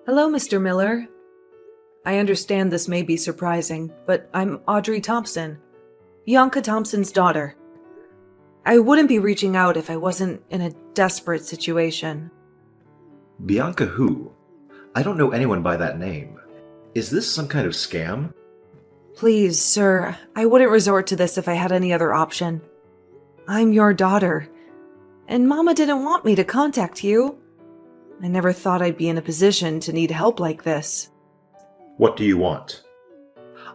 Hello, Mr. Miller. I understand this may be surprising, but I'm Audrey Thompson, Bianca Thompson's daughter. I wouldn't be reaching out if I wasn't in a desperate situation. Bianca who? I don't know anyone by that name. Is this some kind of scam? Please, sir, I wouldn't resort to this if I had any other option. I'm your daughter, and Mama didn't want me to contact you. I never thought I'd be in a position to need help like this. What do you want?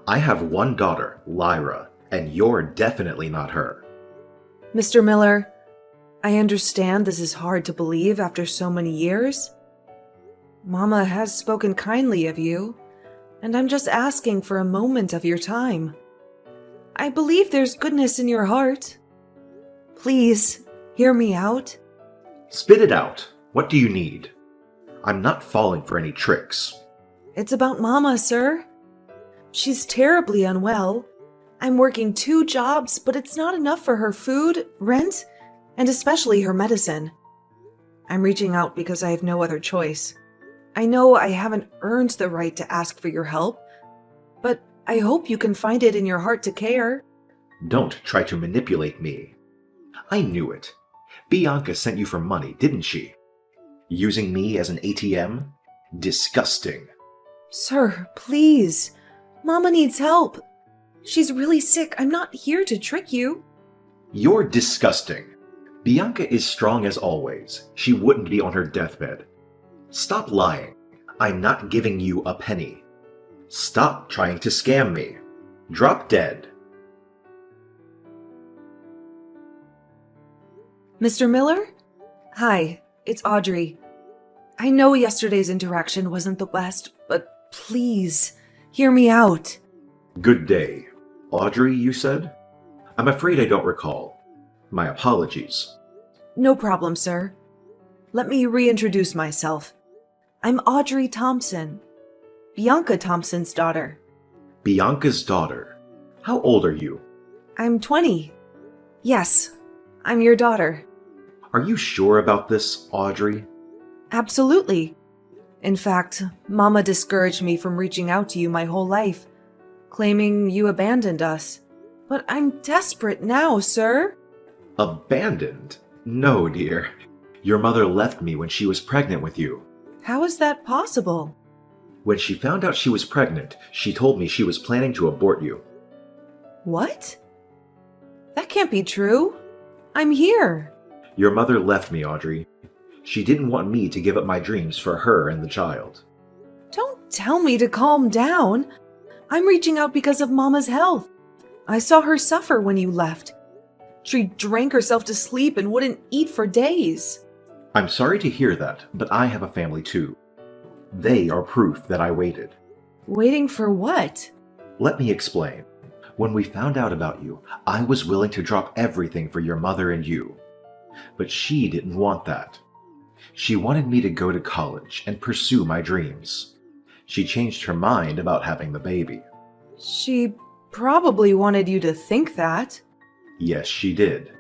I have one daughter, Lyra, and you're definitely not her. Mr. Miller, I understand this is hard to believe after so many years. Mama has spoken kindly of you, and I'm just asking for a moment of your time. I believe there's goodness in your heart. Please, hear me out. Spit it out. What do you need? I'm not falling for any tricks. It's about Mama, sir. She's terribly unwell. I'm working 2 jobs, but it's not enough for her food, rent, and especially her medicine. I'm reaching out because I have no other choice. I know I haven't earned the right to ask for your help, but I hope you can find it in your heart to care. Don't try to manipulate me. I knew it. Bianca sent you for money, didn't she? Using me as an ATM? Disgusting. Sir, please. Mama needs help. She's really sick. I'm not here to trick you. You're disgusting. Bianca is strong as always. She wouldn't be on her deathbed. Stop lying. I'm not giving you a penny. Stop trying to scam me. Drop dead. Mr. Miller? Hi, it's Audrey. I know yesterday's interaction wasn't the best, but please, hear me out. Good day. Audrey, you said? I'm afraid I don't recall. My apologies. No problem, sir. Let me reintroduce myself. I'm Audrey Thompson, Bianca Thompson's daughter. Bianca's daughter. How old are you? I'm 20. Yes, I'm your daughter. Are you sure about this, Audrey? Absolutely. In fact, Mama discouraged me from reaching out to you my whole life, claiming you abandoned us. But I'm desperate now, sir. Abandoned? No, dear. Your mother left me when she was pregnant with you. How is that possible? When she found out she was pregnant, she told me she was planning to abort you. What? That can't be true. I'm here. Your mother left me, Audrey. She didn't want me to give up my dreams for her and the child. Don't tell me to calm down. I'm reaching out because of Mama's health. I saw her suffer when you left. She drank herself to sleep and wouldn't eat for days. I'm sorry to hear that, but I have a family too. They are proof that I waited. Waiting for what? Let me explain. When we found out about you, I was willing to drop everything for your mother and you. But she didn't want that. She wanted me to go to college and pursue my dreams. She changed her mind about having the baby. She probably wanted you to think that. Yes, she did.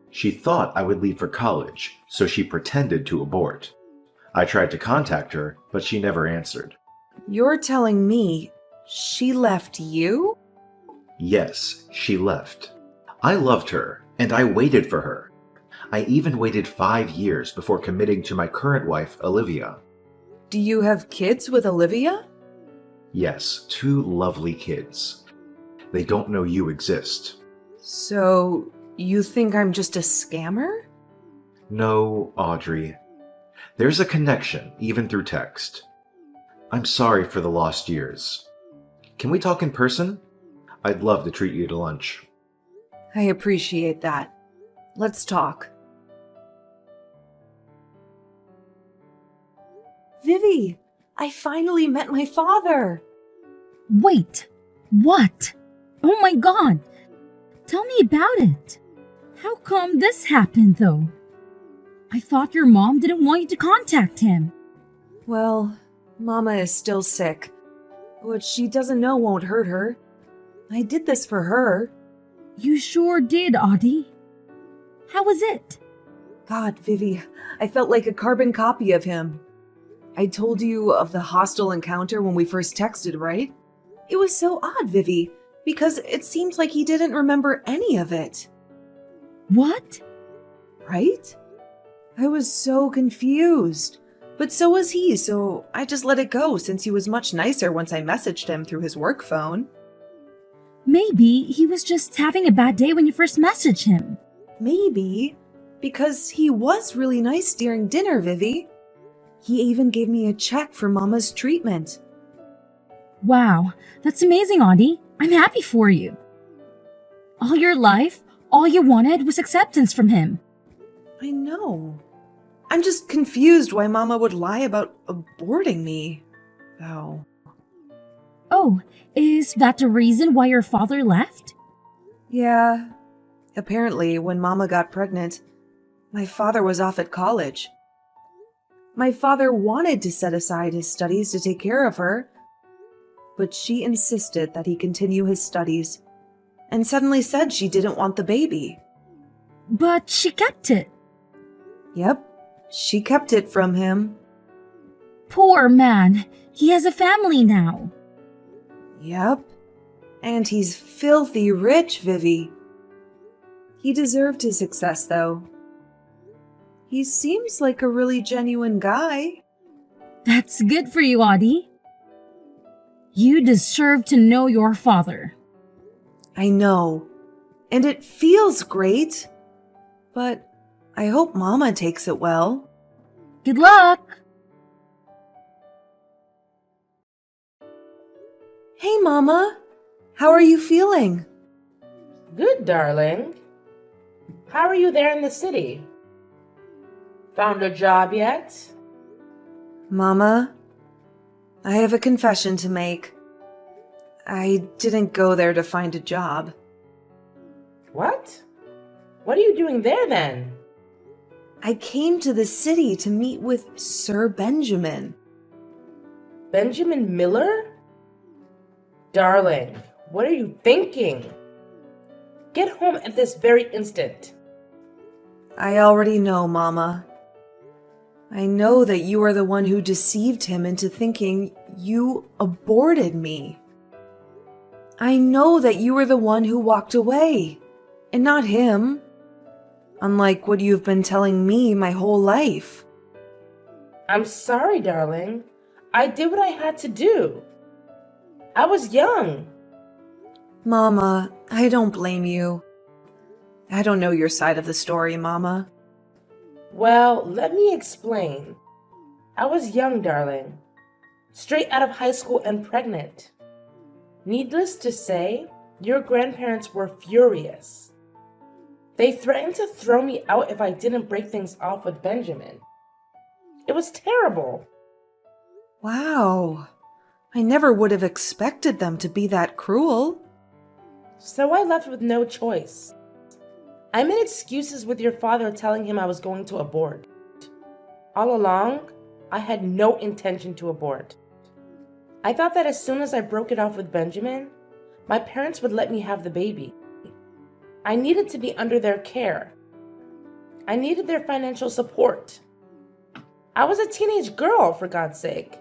She thought I would leave for college, so she pretended to abort. I tried to contact her, but she never answered. You're telling me she left you? Yes, she left. I loved her, and I waited for her. I even waited 5 years before committing to my current wife, Olivia. Do you have kids with Olivia? Yes, 2 lovely kids. They don't know you exist. So, you think I'm just a scammer? No, Audrey. There's a connection, even through text. I'm sorry for the lost years. Can we talk in person? I'd love to treat you to lunch. I appreciate that. Let's talk. Vivi, I finally met my father. Wait, what? Oh my god! Tell me about it. How come this happened though? I thought your mom didn't want you to contact him. Well, Mama is still sick. What she doesn't know won't hurt her. I did this for her. You sure did, Audie. How was it? God, Vivi, I felt like a carbon copy of him. I told you of the hostile encounter when we first texted, right? It was so odd, Vivi, because it seemed like he didn't remember any of it. What? Right? I was so confused. But so was he, so I just let it go since he was much nicer once I messaged him through his work phone. Maybe he was just having a bad day when you first messaged him. Maybe. Because he was really nice during dinner, Vivi. He even gave me a check for Mama's treatment. Wow, that's amazing, Audie. I'm happy for you. All your life, all you wanted was acceptance from him. I know. I'm just confused why Mama would lie about aborting me, though. Oh, is that the reason why your father left? Yeah. Apparently, when Mama got pregnant, my father was off at college. My father wanted to set aside his studies to take care of her, but she insisted that he continue his studies and suddenly said she didn't want the baby. But she kept it. Yep, she kept it from him. Poor man. He has a family now. Yep, and he's filthy rich, Vivi. He deserved his success, though. He seems like a really genuine guy. That's good for you, Audie. You deserve to know your father. I know, and it feels great, but I hope Mama takes it well. Good luck! Hey, Mama. How are you feeling? Good, darling. How are you there in the city? Found a job yet? Mama, I have a confession to make. I didn't go there to find a job. What? What are you doing there then? I came to the city to meet with Sir Benjamin. Benjamin Miller? Darling, what are you thinking? Get home at this very instant. I already know, Mama. I know that you are the one who deceived him into thinking you aborted me. I know that you were the one who walked away, and not him. Unlike what you've been telling me my whole life. I'm sorry, darling. I did what I had to do. I was young. Mama, I don't blame you. I don't know your side of the story, Mama. Well, let me explain. I was young, darling. Straight out of high school and pregnant. Needless to say, your grandparents were furious. They threatened to throw me out if I didn't break things off with Benjamin. It was terrible. Wow. I never would have expected them to be that cruel. So I left with no choice. I made excuses with your father telling him I was going to abort. All along, I had no intention to abort. I thought that as soon as I broke it off with Benjamin, my parents would let me have the baby. I needed to be under their care. I needed their financial support. I was a teenage girl, for God's sake.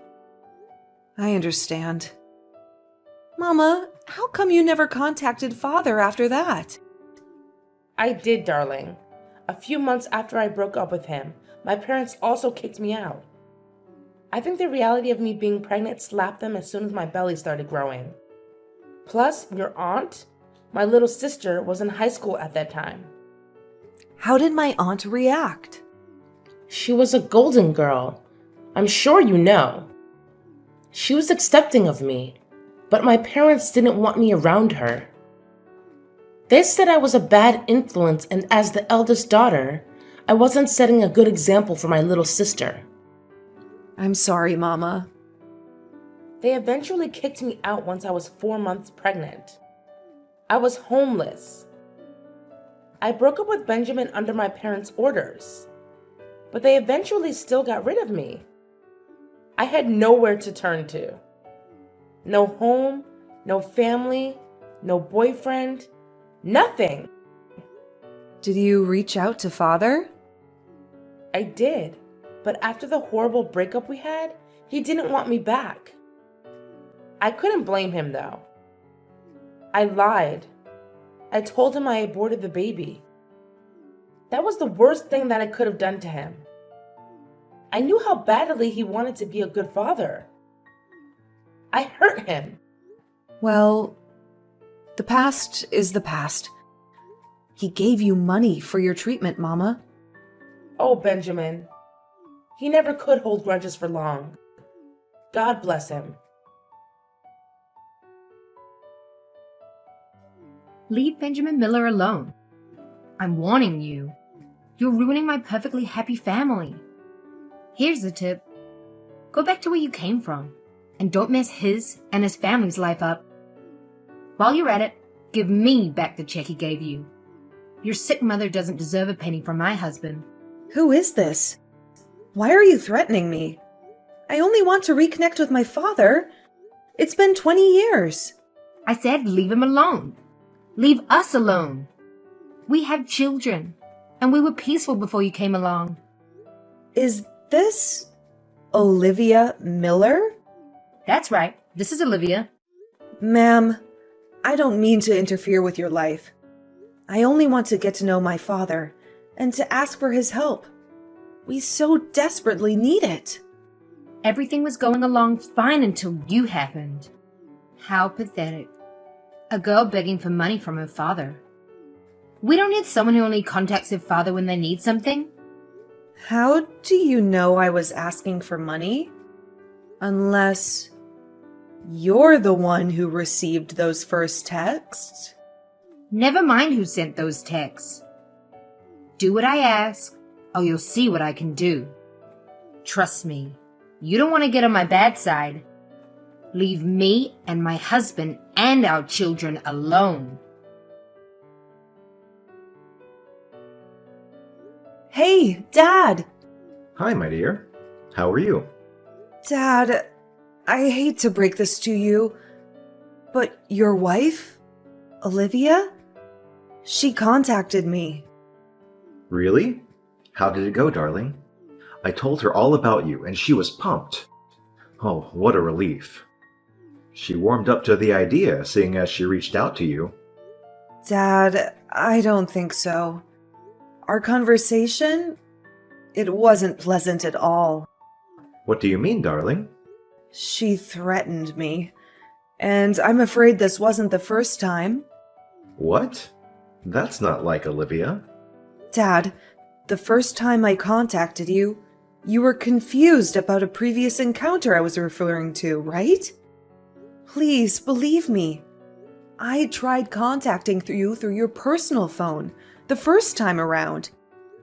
I understand. Mama, how come you never contacted Father after that? I did, darling. A few months after I broke up with him, my parents also kicked me out. I think the reality of me being pregnant slapped them as soon as my belly started growing. Plus, your aunt, my little sister, was in high school at that time. How did my aunt react? She was a golden girl. I'm sure you know. She was accepting of me, but my parents didn't want me around her. They said I was a bad influence, and as the eldest daughter, I wasn't setting a good example for my little sister. I'm sorry, Mama. They eventually kicked me out once I was 4 months pregnant. I was homeless. I broke up with Benjamin under my parents' orders, but they eventually still got rid of me. I had nowhere to turn to. No home, no family, no boyfriend, nothing. Did you reach out to Father? I did, but after the horrible breakup we had, He didn't want me back. I couldn't blame him, though. I lied. I told him I aborted the baby. That was the worst thing that I could have done to him. I knew how badly he wanted to be a good father. I hurt him. Well, the past is the past. He gave you money for your treatment, Mama. Oh, Benjamin. He never could hold grudges for long. God bless him. Leave Benjamin Miller alone. I'm warning you. You're ruining my perfectly happy family. Here's a tip. Go back to where you came from, and don't mess his and his family's life up. While you're at it, give me back the check he gave you. Your sick mother doesn't deserve a penny from my husband. Who is this? Why are you threatening me? I only want to reconnect with my father. It's been 20 years. I said leave him alone. Leave us alone. We have children, and we were peaceful before you came along. Is this Olivia Miller? That's right. This is Olivia. Ma'am, I don't mean to interfere with your life. I only want to get to know my father and to ask for his help. We so desperately need it. Everything was going along fine until you happened. How pathetic. A girl begging for money from her father. We don't need someone who only contacts their father when they need something. How do you know I was asking for money? Unless you're the one who received those first texts? Never mind who sent those texts. Do what I ask, or you'll see what I can do. Trust me, you don't want to get on my bad side. Leave me and my husband and our children alone. Hey, Dad! Hi, my dear. How are you? Dad, I hate to break this to you, but your wife, Olivia, she contacted me. Really? How did it go, darling? I told her all about you, and she was pumped. Oh, what a relief. She warmed up to the idea, seeing as she reached out to you. Dad, I don't think so. Our conversation, it wasn't pleasant at all. What do you mean, darling? She threatened me, and I'm afraid this wasn't the first time. What? That's not like Olivia. Dad, the first time I contacted you, you were confused about a previous encounter I was referring to, right? Please believe me. I tried contacting you through your personal phone the first time around.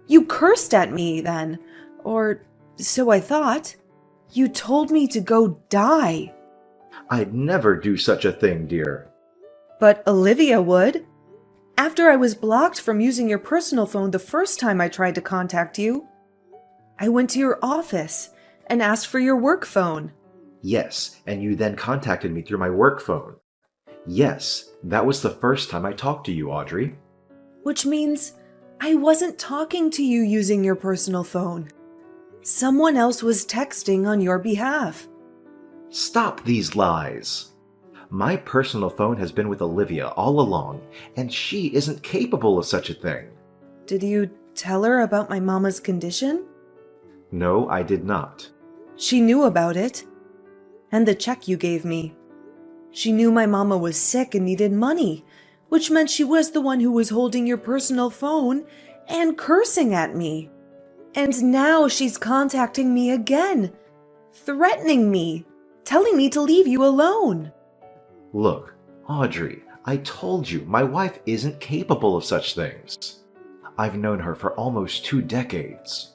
You cursed at me then, or so I thought. You told me to go die. I'd never do such a thing, dear. But Olivia would. After I was blocked from using your personal phone the first time I tried to contact you, I went to your office and asked for your work phone. Yes, and you then contacted me through my work phone. Yes, that was the first time I talked to you, Audrey. Which means I wasn't talking to you using your personal phone. Someone else was texting on your behalf. Stop these lies. My personal phone has been with Olivia all along, and she isn't capable of such a thing. Did you tell her about my mama's condition? No, I did not. She knew about it. And the check you gave me. She knew my mama was sick and needed money, which meant she was the one who was holding your personal phone and cursing at me. And now she's contacting me again, threatening me, telling me to leave you alone. Look, Audrey, I told you my wife isn't capable of such things. I've known her for almost 2 decades.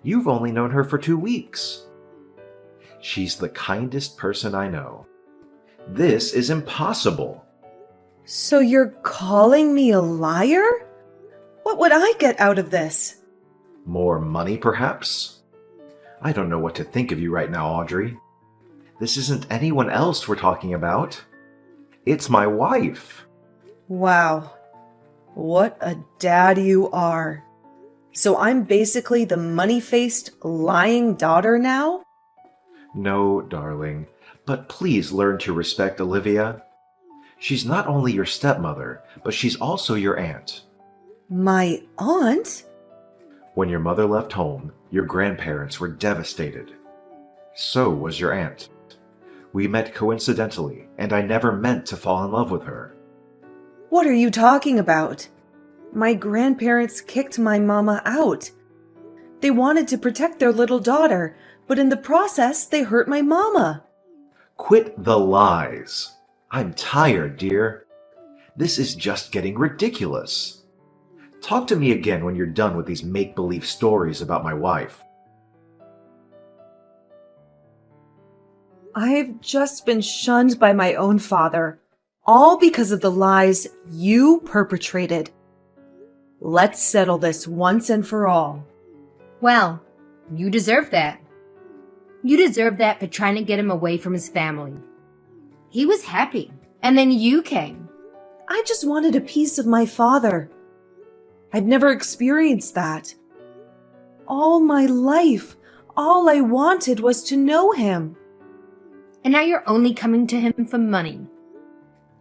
You've only known her for 2 weeks. She's the kindest person I know. This is impossible. So you're calling me a liar? What would I get out of this? More money, perhaps? I don't know what to think of you right now, Audrey. This isn't anyone else we're talking about. It's my wife. Wow. What a dad you are. So I'm basically the money-faced, lying daughter now? No, darling, but please learn to respect Olivia. She's not only your stepmother, but she's also your aunt. My aunt? When your mother left home, your grandparents were devastated. So was your aunt. We met coincidentally, and I never meant to fall in love with her. What are you talking about? My grandparents kicked my mama out. They wanted to protect their little daughter, but in the process, they hurt my mama. Quit the lies. I'm tired, dear. This is just getting ridiculous. Talk to me again when you're done with these make-believe stories about my wife. I've just been shunned by my own father, all because of the lies you perpetrated. Let's settle this once and for all. Well, you deserve that. You deserve that for trying to get him away from his family. He was happy, and then you came. I just wanted a piece of my father. I've never experienced that. All my life, all I wanted was to know him. And now you're only coming to him for money.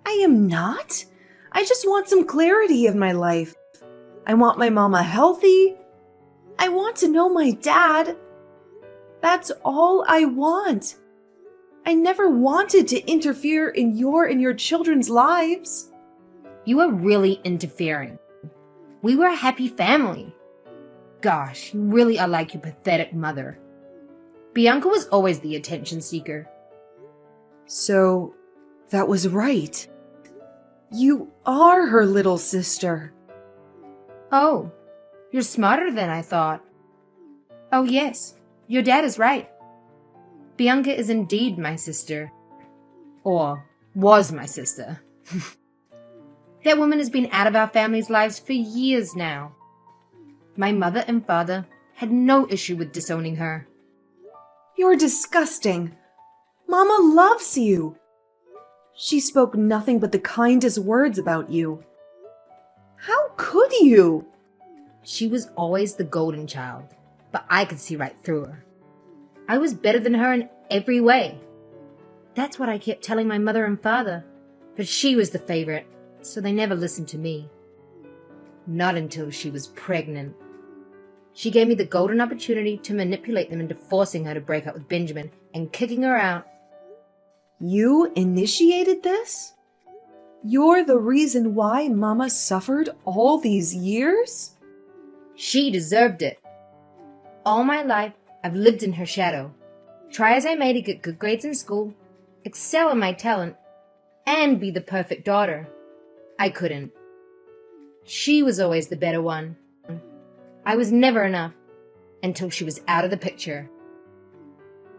I am not. I just want some clarity in my life. I want my mama healthy. I want to know my dad. That's all I want. I never wanted to interfere in your children's lives. You are really interfering. We were a happy family. Gosh, you really are like your pathetic mother. Bianca was always the attention seeker. So, that was right. You are her little sister. Oh, you're smarter than I thought. Oh yes, your dad is right. Bianca is indeed my sister. Or was my sister. That woman has been out of our family's lives for years now. My mother and father had no issue with disowning her. You're disgusting. Mama loves you. She spoke nothing but the kindest words about you. How could you? She was always the golden child, but I could see right through her. I was better than her in every way. That's what I kept telling my mother and father, but she was the favorite, so they never listened to me. Not until she was pregnant. She gave me the golden opportunity to manipulate them into forcing her to break up with Benjamin and kicking her out. You initiated this? You're the reason why Mama suffered all these years? She deserved it. All my life, I've lived in her shadow. Try as I may to get good grades in school, excel in my talent, and be the perfect daughter. I couldn't. She was always the better one. I was never enough until she was out of the picture.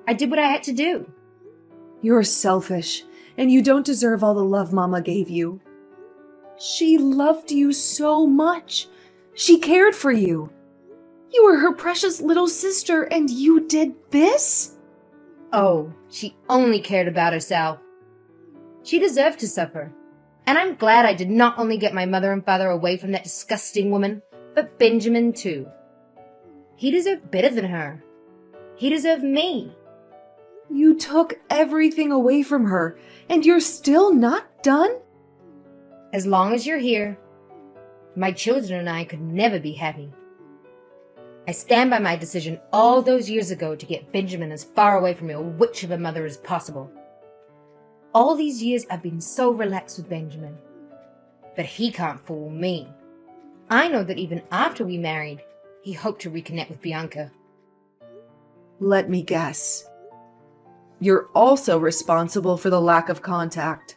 I did what I had to do. You're selfish, and you don't deserve all the love Mama gave you. She loved you so much. She cared for you. You were her precious little sister, and you did this? Oh, she only cared about herself. She deserved to suffer. And I'm glad I did not only get my mother and father away from that disgusting woman, but Benjamin too. He deserved better than her. He deserved me. You took everything away from her, and you're still not done? As long as you're here, my children and I could never be happy. I stand by my decision all those years ago to get Benjamin as far away from your witch of a mother as possible. All these years I've been so relaxed with Benjamin. But he can't fool me. I know that even after we married, he hoped to reconnect with Bianca. Let me guess. You're also responsible for the lack of contact.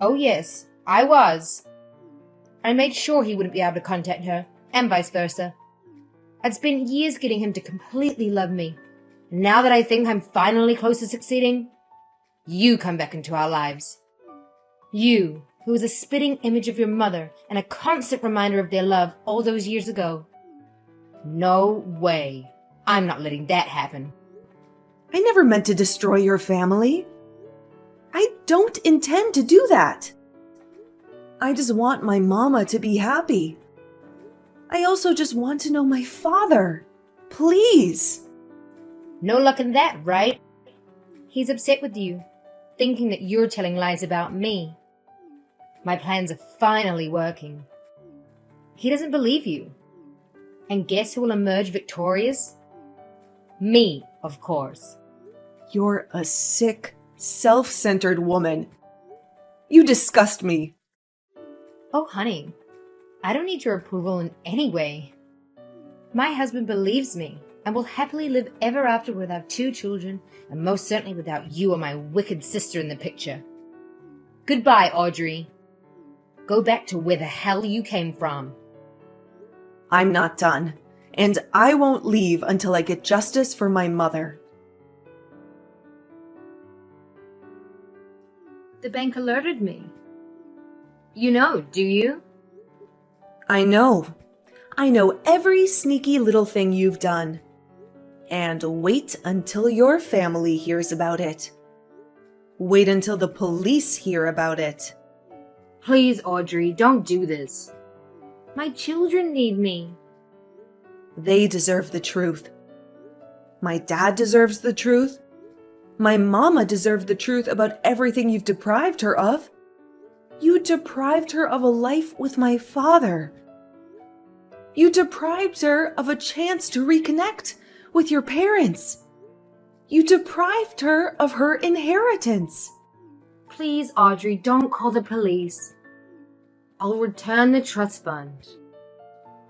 Oh yes, I was. I made sure he wouldn't be able to contact her, and vice versa. I'd spent years getting him to completely love me. And now that I think I'm finally close to succeeding, you come back into our lives. You, who was a spitting image of your mother and a constant reminder of their love all those years ago. No way. I'm not letting that happen. I never meant to destroy your family. I don't intend to do that. I just want my mama to be happy. I also just want to know my father. Please. No luck in that, right? He's upset with you, thinking that you're telling lies about me. My plans are finally working. He doesn't believe you. And guess who will emerge victorious? Me, of course. You're a sick, self-centered woman. You disgust me. Oh, honey, I don't need your approval in any way. My husband believes me and will happily live ever after with our 2 children, and most certainly without you or my wicked sister in the picture. Goodbye, Audrey. Go back to where the hell you came from. I'm not done, and I won't leave until I get justice for my mother. The bank alerted me. You know, do you? I know. I know every sneaky little thing you've done. And wait until your family hears about it. Wait until the police hear about it. Please, Audrey, don't do this. My children need me. They deserve the truth. My dad deserves the truth. My mama deserved the truth about everything you've deprived her of. You deprived her of a life with my father. You deprived her of a chance to reconnect with your parents. You deprived her of her inheritance. Please, Audrey, don't call the police. I'll return the trust fund.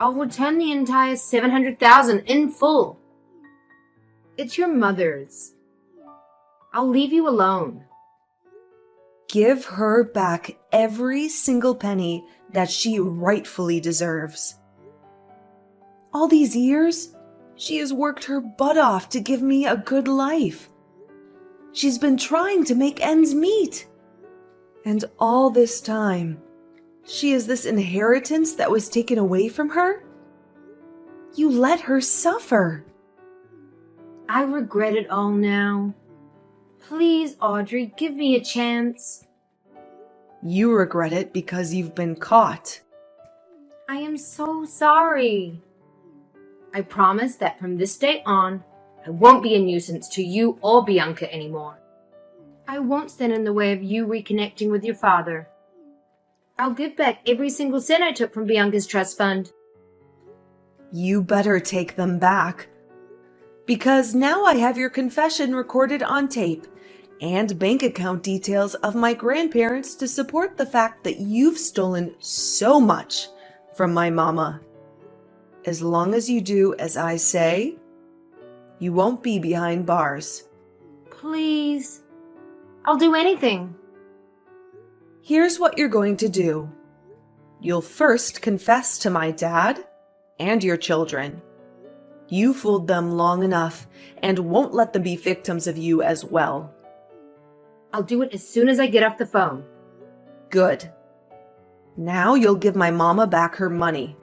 I'll return the entire $700,000 in full. It's your mother's. I'll leave you alone. Give her back every single penny that she rightfully deserves. All these years, she has worked her butt off to give me a good life. She's been trying to make ends meet. And all this time, she is this inheritance that was taken away from her? You let her suffer. I regret it all now. Please, Audrey, give me a chance. You regret it because you've been caught. I am so sorry. I promise that from this day on, I won't be a nuisance to you or Bianca anymore. I won't stand in the way of you reconnecting with your father. I'll give back every single cent I took from Bianca's trust fund. You better take them back. Because now I have your confession recorded on tape and bank account details of my grandparents to support the fact that you've stolen so much from my mama. As long as you do as I say, you won't be behind bars. Please. I'll do anything. Here's what you're going to do. You'll first confess to my dad and your children. You fooled them long enough and won't let them be victims of you as well. I'll do it as soon as I get off the phone. Good. Now you'll give my mama back her money.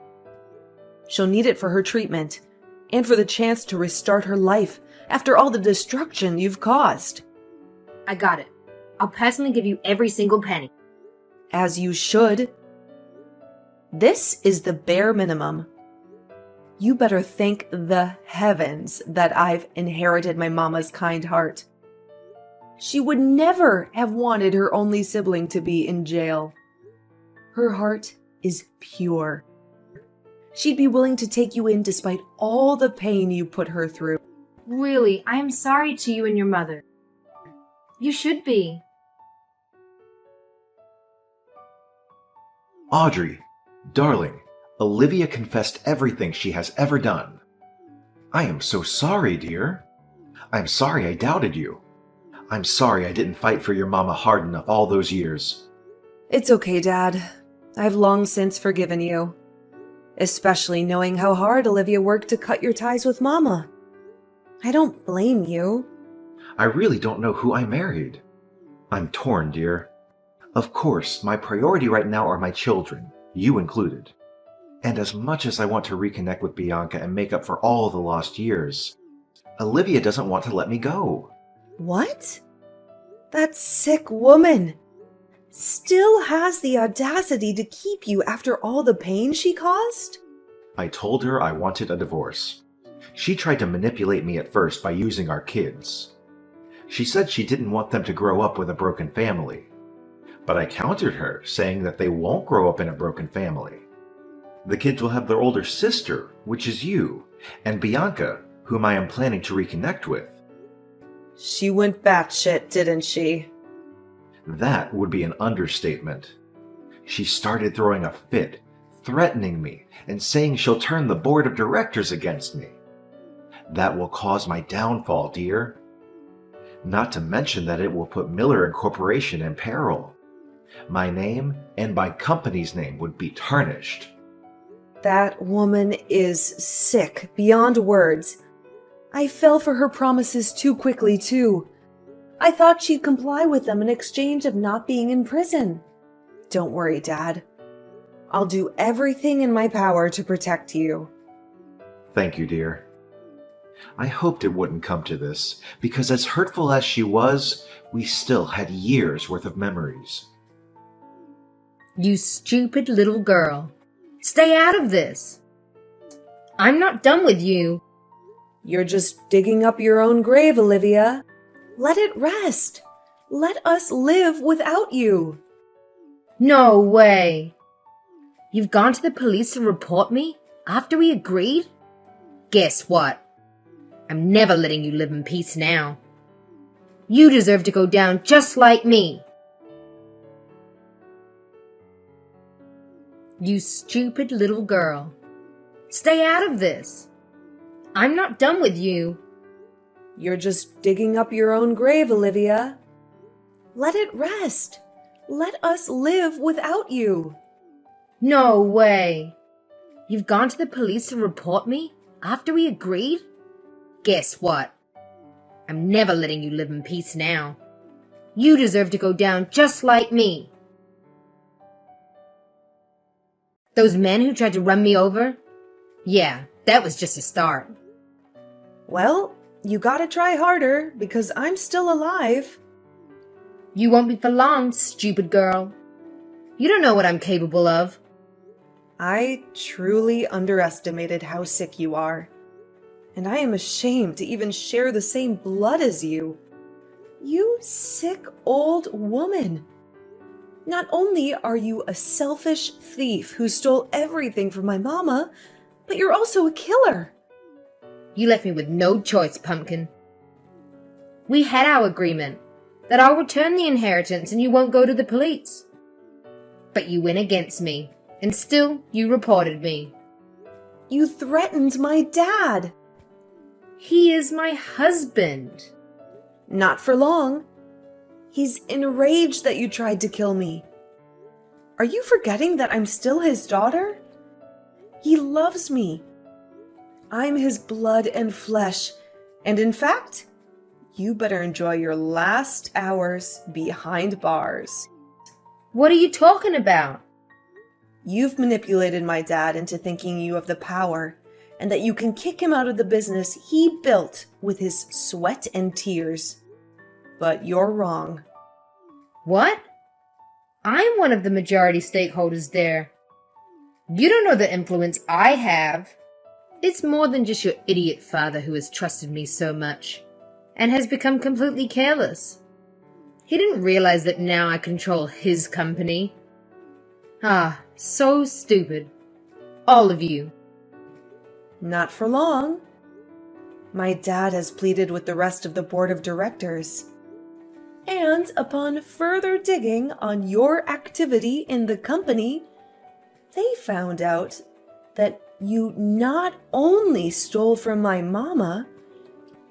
She'll need it for her treatment and for the chance to restart her life after all the destruction you've caused. I got it. I'll personally give you every single penny. As you should. This is the bare minimum. You better thank the heavens that I've inherited my mama's kind heart. She would never have wanted her only sibling to be in jail. Her heart is pure. She'd be willing to take you in despite all the pain you put her through. Really, I am sorry to you and your mother. You should be. Audrey, darling, Olivia confessed everything she has ever done. I am so sorry, dear. I'm sorry I doubted you. I'm sorry I didn't fight for your mama hard enough all those years. It's okay, Dad. I've long since forgiven you. Especially knowing how hard Olivia worked to cut your ties with Mama. I don't blame you. I really don't know who I married. I'm torn, dear. Of course, my priority right now are my children, you included. And as much as I want to reconnect with Bianca and make up for all the lost years, Olivia doesn't want to let me go. What? That sick woman still has the audacity to keep you after all the pain she caused? I told her I wanted a divorce. She tried to manipulate me at first by using our kids. She said she didn't want them to grow up with a broken family. But I countered her, saying that they won't grow up in a broken family. The kids will have their older sister, which is you, and Bianca, whom I am planning to reconnect with. She went batshit, didn't she? That would be an understatement. She started throwing a fit, threatening me, and saying she'll turn the board of directors against me. That will cause my downfall, dear. Not to mention that it will put Miller Incorporation in peril. My name and my company's name would be tarnished. That woman is sick beyond words. I fell for her promises too quickly, too. I thought she'd comply with them in exchange of not being in prison. Don't worry, Dad. I'll do everything in my power to protect you. Thank you, dear. I hoped it wouldn't come to this, because as hurtful as she was, we still had years worth of memories. You stupid little girl. Stay out of this. I'm not done with you. You're just digging up your own grave, Olivia. Let it rest. Let us live without you. No way. You've gone to the police to report me after we agreed? Guess what? I'm never letting you live in peace now. You deserve to go down just like me. You stupid little girl. Stay out of this. I'm not done with you. You're just digging up your own grave, Olivia. Let it rest. Let us live without you. No way. You've gone to the police to report me after we agreed? Guess what? I'm never letting you live in peace now. You deserve to go down just like me. Those men who tried to run me over? Yeah, that was just a start. Well, you gotta try harder, because I'm still alive. You won't be for long, stupid girl. You don't know what I'm capable of. I truly underestimated how sick you are. And I am ashamed to even share the same blood as you. You sick old woman. Not only are you a selfish thief who stole everything from my mama, but you're also a killer. You left me with no choice, Pumpkin. We had our agreement that I'll return the inheritance and you won't go to the police. But you went against me, and still you reported me. You threatened my dad. He is my husband. Not for long. He's enraged that you tried to kill me. Are you forgetting that I'm still his daughter? He loves me. I'm his blood and flesh, and in fact, you better enjoy your last hours behind bars. What are you talking about? You've manipulated my dad into thinking you have the power, and that you can kick him out of the business he built with his sweat and tears. But you're wrong. What? I'm one of the majority stakeholders there. You don't know the influence I have. It's more than just your idiot father who has trusted me so much and has become completely careless. He didn't realize that now I control his company. Ah, so stupid. All of you. Not for long. My dad has pleaded with the rest of the board of directors. And upon further digging on your activity in the company, they found out that you not only stole from my mama,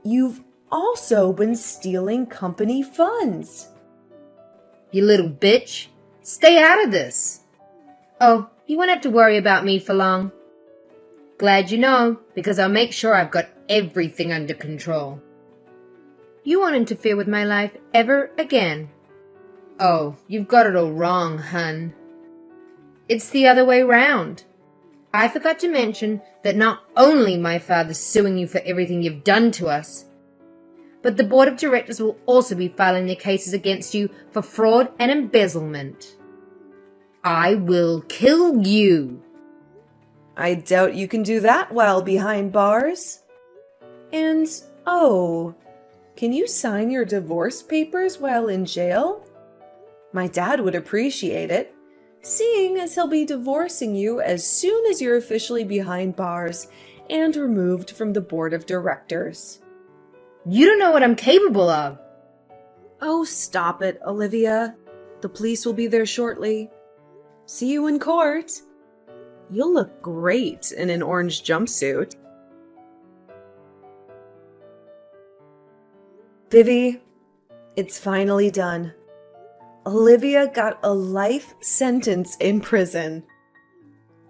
you've also been stealing company funds. You little bitch. Stay out of this. Oh, you won't have to worry about me for long. Glad you know, because I'll make sure I've got everything under control. You won't interfere with my life ever again. Oh, you've got it all wrong, hun. It's the other way round. I forgot to mention that not only my father's suing you for everything you've done to us, but the board of directors will also be filing their cases against you for fraud and embezzlement. I will kill you. I doubt you can do that while behind bars. And, oh, can you sign your divorce papers while in jail? My dad would appreciate it, seeing as he'll be divorcing you as soon as you're officially behind bars and removed from the board of directors. You don't know what I'm capable of. Oh, stop it, Olivia. The police will be there shortly. See you in court. You'll look great in an orange jumpsuit. Vivi, it's finally done. Olivia got a life sentence in prison.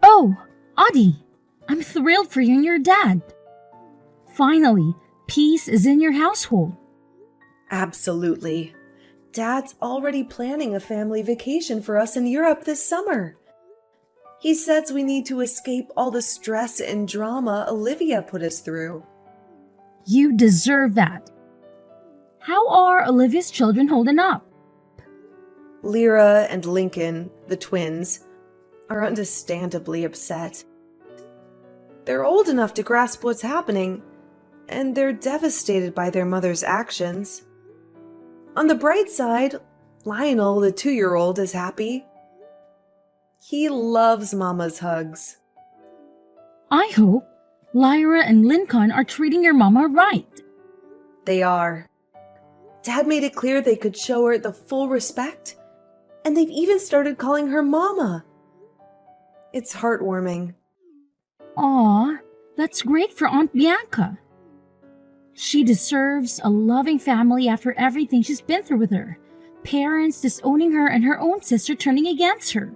Oh, Audie, I'm thrilled for you and your dad. Finally, peace is in your household. Absolutely. Dad's already planning a family vacation for us in Europe this summer. He says we need to escape all the stress and drama Olivia put us through. You deserve that. How are Olivia's children holding up? Lyra and Lincoln, the twins, are understandably upset. They're old enough to grasp what's happening, and they're devastated by their mother's actions. On the bright side, Lionel, the 2-year-old, is happy. He loves Mama's hugs. I hope Lyra and Lincoln are treating your mama right. They are. Dad made it clear they could show her the full respect, and they've even started calling her Mama. It's heartwarming. Aw, that's great for Aunt Bianca. She deserves a loving family after everything she's been through with her. Parents disowning her and her own sister turning against her.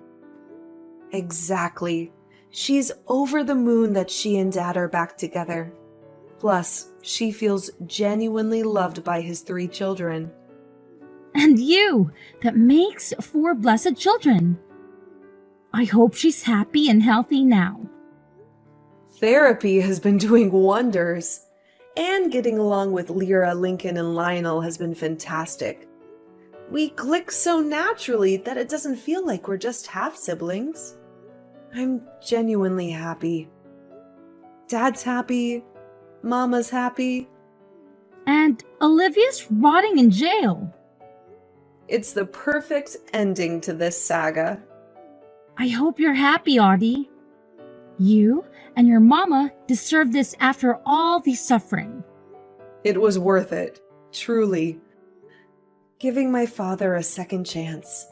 Exactly. She's over the moon that she and Dad are back together. Plus, she feels genuinely loved by his 3 children. And you, that makes 4 blessed children. I hope she's happy and healthy now. Therapy has been doing wonders. And getting along with Lyra, Lincoln, and Lionel has been fantastic. We click so naturally that it doesn't feel like we're just half-siblings. I'm genuinely happy. Dad's happy. Mama's happy. And Olivia's rotting in jail. It's the perfect ending to this saga. I hope you're happy, Audie. You and your mama deserve this after all the suffering. It was worth it, truly. Giving my father a second chance.